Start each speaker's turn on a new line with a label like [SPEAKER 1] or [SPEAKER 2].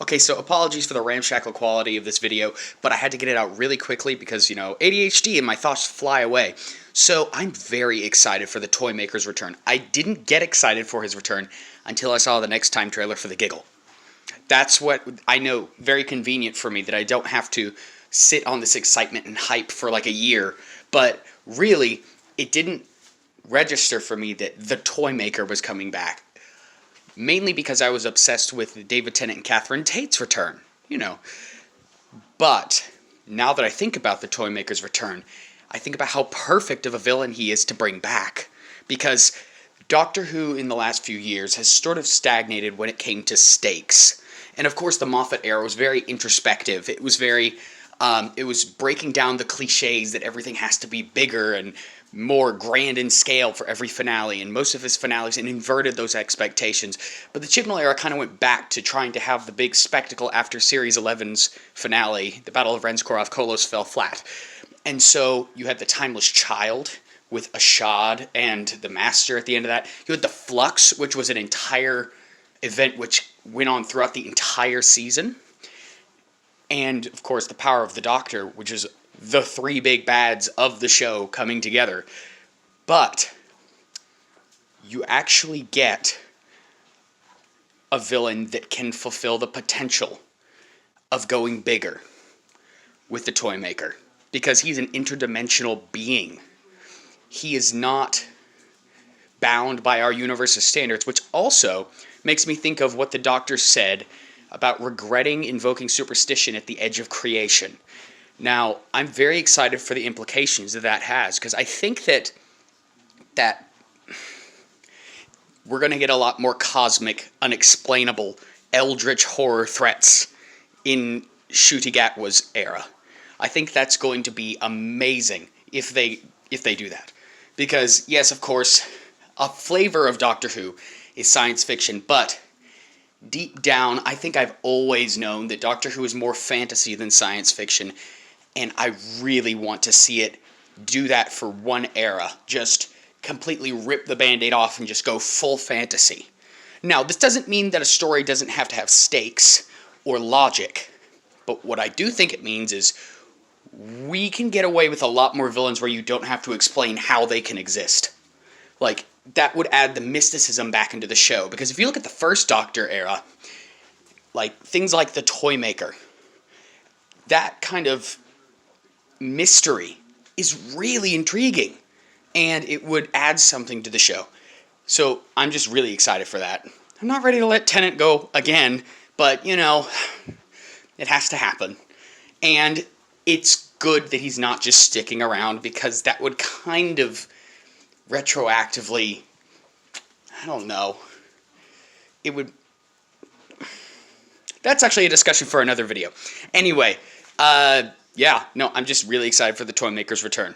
[SPEAKER 1] Okay, so apologies for the ramshackle quality of this video, but I had to get it out really quickly because, ADHD and my thoughts fly away. So I'm very excited for the Toymaker's return. I didn't get excited for his return until I saw the Next Time trailer for the Giggle. That's what I know, very convenient for me that I don't have to sit on this excitement and hype for like a year. But really, it didn't register for me that the Toymaker was coming back. Mainly because I was obsessed with David Tennant and Catherine Tate's return, But now that I think about the Toymaker's return, I think about how perfect of a villain he is to bring back. Because Doctor Who in the last few years has sort of stagnated when it came to stakes. And of course the Moffat era was very introspective. It was breaking down the cliches that everything has to be bigger and more grand in scale for every finale, and most of his finales inverted those expectations. But the Chibnall era kind of went back to trying to have the big spectacle after Series 11's finale. The Battle of Renskor Kolos fell flat. And so you had the Timeless Child with Ashad and the Master at the end of that. You had the Flux, which was an entire event which went on throughout the entire season. And, of course, the Power of the Doctor, which is the three big bads of the show coming together. But you actually get a villain that can fulfill the potential of going bigger with the Toymaker. Because he's an interdimensional being. He is not bound by our universe's standards, which also makes me think of what the Doctor said about regretting invoking superstition at the edge of creation. Now, I'm very excited for the implications that has, because I think that we're going to get a lot more cosmic, unexplainable, eldritch horror threats in Ncuti Gatwa's era. I think that's going to be amazing if they do that. Because, yes, of course, a flavor of Doctor Who is science fiction, but deep down, I think I've always known that Doctor Who is more fantasy than science fiction, and I really want to see it do that for one era. Just completely rip the Band-Aid off and just go full fantasy. Now, this doesn't mean that a story doesn't have to have stakes or logic, but what I do think it means is we can get away with a lot more villains where you don't have to explain how they can exist. Like, that would add the mysticism back into the show, because if you look at the first Doctor era, like, things like the Toymaker, that kind of mystery is really intriguing, and it would add something to the show. So I'm just really excited for that. I'm not ready to let Tennant go again, but, it has to happen. And it's good that he's not just sticking around, because that would kind of retroactively, I don't know, it would... That's actually a discussion for another video. Anyway, yeah, no, I'm just really excited for the Toymaker's return.